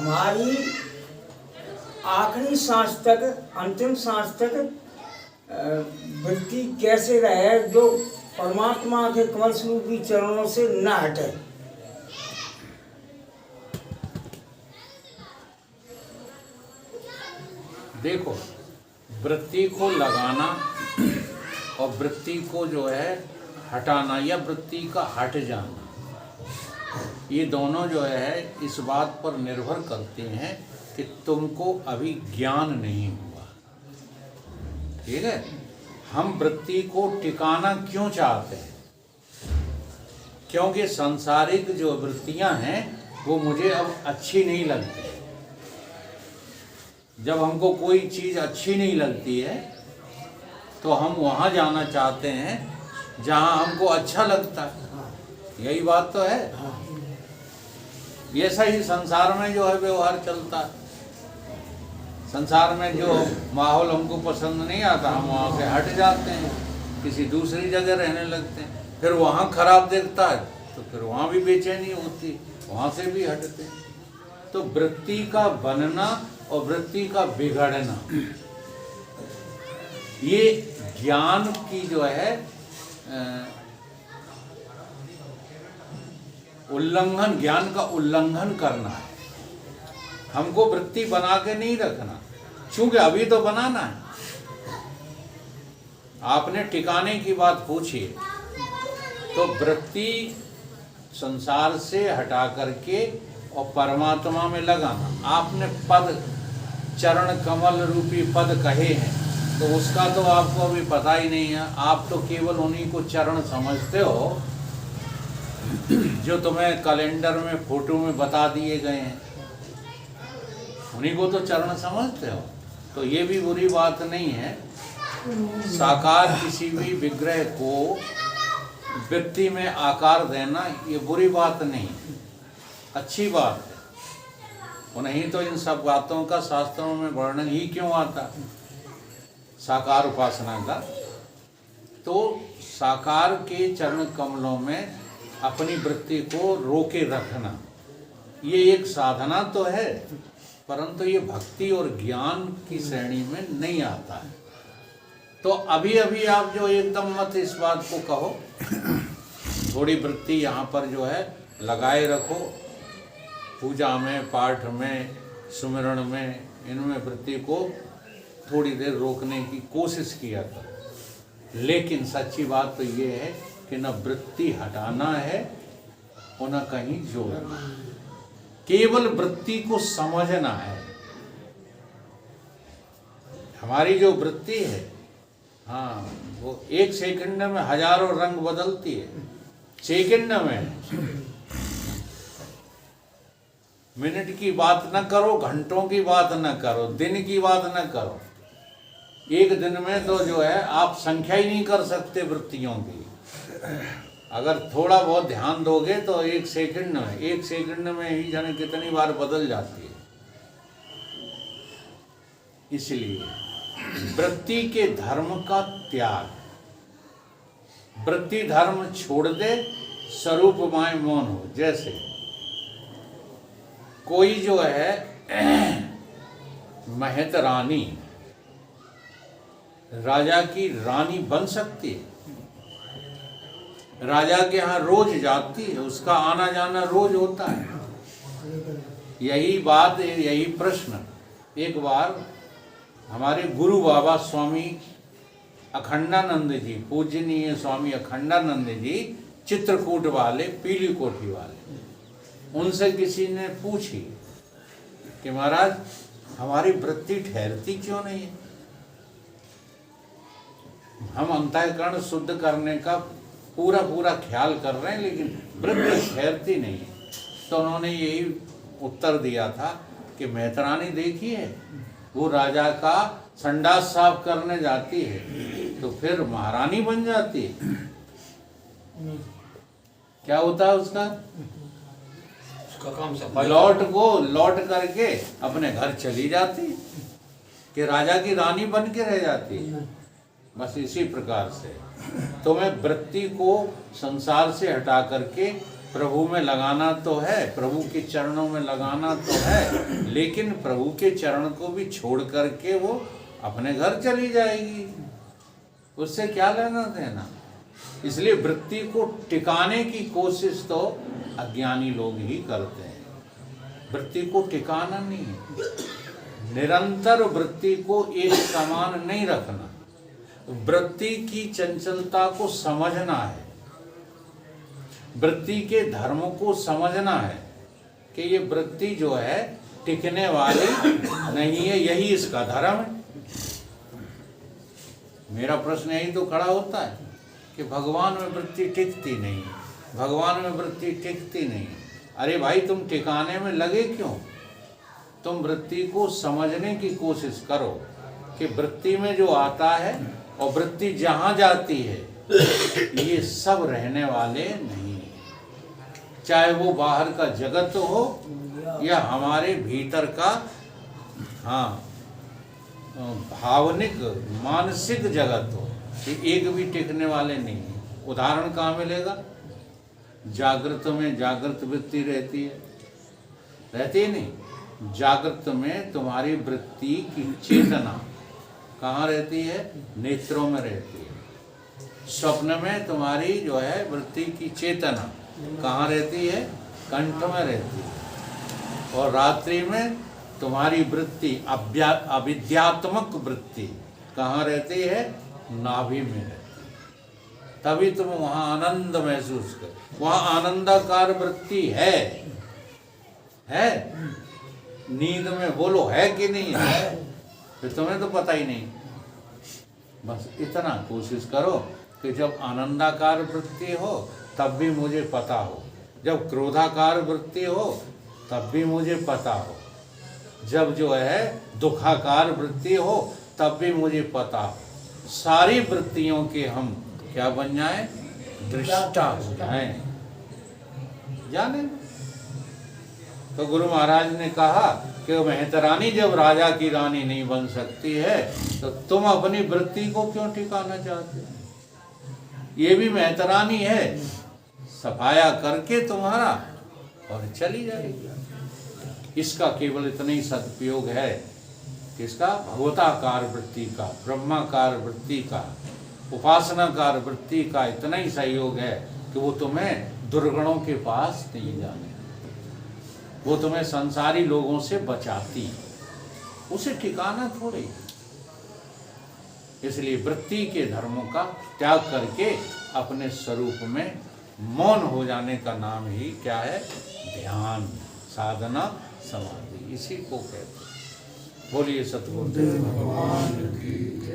हमारी आखिरी सांस तक, अंतिम सांस तक वृत्ति कैसे रहे जो परमात्मा के कमल स्वरूपी चरणों से न हटे। देखो, वृत्ति को लगाना और वृत्ति को जो है हटाना या वृत्ति का हट जाना, ये दोनों जो है इस बात पर निर्भर करते हैं कि तुमको अभी ज्ञान नहीं हुआ। ठीक है, हम वृत्ति को टिकाना क्यों चाहते हैं? क्योंकि सांसारिक जो वृत्तियां हैं वो मुझे अब अच्छी नहीं लगती। जब हमको कोई चीज़ अच्छी नहीं लगती है तो हम वहाँ जाना चाहते हैं जहाँ हमको अच्छा लगता है। यही बात तो है। ऐसा ही संसार में जो है व्यवहार चलता है। संसार में जो माहौल हमको पसंद नहीं आता हम वहाँ से हट जाते हैं, किसी दूसरी जगह रहने लगते हैं। फिर वहाँ खराब दिखता है तो फिर वहाँ भी बेचैनी होती, वहाँ से भी हटते हैं। तो वृत्ति का बनना और वृत्ति का बिगड़ना, ये ज्ञान की जो है उल्लंघन, ज्ञान का उल्लंघन करना है। हमको वृत्ति बना के नहीं रखना, क्योंकि अभी तो बनाना है। आपने टिकाने की बात पूछी, तो वृत्ति संसार से हटा करके और परमात्मा में लगाना। आपने पद, चरण कमल रूपी पद कहे हैं, तो उसका तो आपको अभी पता ही नहीं है। आप तो केवल उन्हीं को चरण समझते हो जो तुम्हें कैलेंडर में, फोटो में बता दिए गए हैं, उन्हीं को तो चरण समझते हो। तो ये भी बुरी बात नहीं है। साकार किसी भी विग्रह को वृत्ति में आकार देना ये बुरी बात नहीं, अच्छी बात है। और नहीं तो इन सब बातों का शास्त्रों में वर्णन ही क्यों आता साकार उपासना का। तो साकार के चरण कमलों में अपनी वृत्ति को रोके रखना, ये एक साधना तो है, परंतु ये भक्ति और ज्ञान की श्रेणी में नहीं आता है। तो अभी अभी आप जो एकदम मत इस बात को कहो, थोड़ी वृत्ति यहाँ पर जो है लगाए रखो, पूजा में, पाठ में, सुमिरण में, इनमें वृत्ति को थोड़ी देर रोकने की कोशिश किया करो। लेकिन सच्ची बात तो ये है कि न वृत्ति हटाना है और न कहीं जोड़ना, केवल वृत्ति को समझना है। हमारी जो वृत्ति है, हाँ, वो एक सेकंड में हजारों रंग बदलती है। सेकंड में, मिनट की बात न करो, घंटों की बात न करो, दिन की बात न करो। एक दिन में तो जो है आप संख्या ही नहीं कर सकते वृत्तियों की। अगर थोड़ा बहुत ध्यान दोगे तो एक सेकंड में ही जाने कितनी बार बदल जाती है। इसलिए वृत्ति के धर्म का त्याग, वृत्ति धर्म छोड़ दे, स्वरूप माय मौन हो। जैसे कोई जो है महत रानी राजा की रानी बन सकती है, राजा के यहाँ रोज जाती है, उसका आना जाना रोज होता है। यही बात, यही प्रश्न एक बार हमारे गुरु बाबा स्वामी अखंडानंद जी, पूजनीय स्वामी अखंडानंद जी, चित्रकूट वाले, पीली कोठी वाले, उनसे किसी ने पूछी कि महाराज हमारी वृत्ति ठहरती क्यों नहीं है? हम अंतःकरण शुद्ध करने का पूरा ख्याल कर रहे हैं, लेकिन वृत्ति ठहरती नहीं है। तो उन्होंने यही उत्तर दिया था कि मेहतरानी देखी है, वो राजा का संडास साफ करने जाती है तो फिर महारानी बन जाती है। क्या होता है उसका काम सफाई, लौट करके अपने घर चली जाती कि राजा की रानी बन के रह जाती। बस इसी प्रकार से तुम्हें वृत्ति को संसार से हटा करके प्रभु में लगाना तो है, प्रभु के चरणों में लगाना तो है, लेकिन प्रभु के चरण को भी छोड़ करके वो अपने घर चली जाएगी, उससे क्या लेना देना। इसलिए वृत्ति को टिकाने की कोशिश तो अज्ञानी लोग ही करते हैं। वृत्ति को टिकाना नहीं है, निरंतर वृत्ति को एक समान नहीं रखना, वृत्ति की चंचलता को समझना है, वृत्ति के धर्म को समझना है कि ये वृत्ति जो है टिकने वाली नहीं है, यही इसका धर्म है। मेरा प्रश्न यही तो खड़ा होता है कि भगवान में वृत्ति टिकती नहीं, भगवान में वृत्ति टिकती नहीं। अरे भाई, तुम टिकाने में लगे क्यों? तुम वृत्ति को समझने की कोशिश करो कि वृत्ति में जो आता है और वृत्ति जहाँ जाती है ये सब रहने वाले नहीं है। चाहे वो बाहर का जगत हो या हमारे भीतर का भावनिक मानसिक जगत हो, ये एक भी टिकने वाले नहीं है। उदाहरण कहाँ मिलेगा? जागृत में जागृत वृत्ति रहती है, रहती है नहीं? जागृत में तुम्हारी वृत्ति की चेतना कहाँ रहती है? नेत्रों में रहती है। स्वप्न में तुम्हारी जो है वृत्ति की चेतना कहाँ रहती है? कंठ में रहती है। और रात्रि में तुम्हारी वृत्ति अविद्यात्मक वृत्ति कहाँ रहती है? नाभि में रहती है। तभी तुम वहाँ आनंद महसूस कर, वहाँ आनंदाकार वृत्ति है नींद में बोलो, है कि नहीं है? फिर तुम्हें तो पता ही नहीं। बस इतना कोशिश करो कि जब आनंदाकार वृत्ति हो तब भी मुझे पता हो, जब क्रोधाकार वृत्ति हो तब भी मुझे पता हो, जब जो है दुखाकार वृत्ति हो तब भी मुझे पता हो। सारी वृत्तियों के हम क्या बन जाएं? दृष्टा हो जाएं, जाने। तो गुरु महाराज ने कहा कि मेहतरानी जब राजा की रानी नहीं बन सकती है तो तुम अपनी वृत्ति को क्यों ठिकाना चाहते हो? ये भी मेहतरानी है, सफाया करके तुम्हारा और चली जाएगी। इसका केवल इतना ही सदुपयोग है कि इसका भगवताकार वृत्ति का, ब्रह्माकार वृत्ति का, उपासनाकार वृत्ति का इतना ही सहयोग है कि वो तुम्हें दुर्गुणों के पास नहीं जाने, वो तुम्हें संसारी लोगों से बचाती, उसे ठिकाना थोड़ी। इसलिए वृत्ति के धर्मों का त्याग करके अपने स्वरूप में मौन हो जाने का नाम ही क्या है? ध्यान, साधना, समाधि, इसी को कहते हैं। बोलिए सतगुरुदेव भगवान की।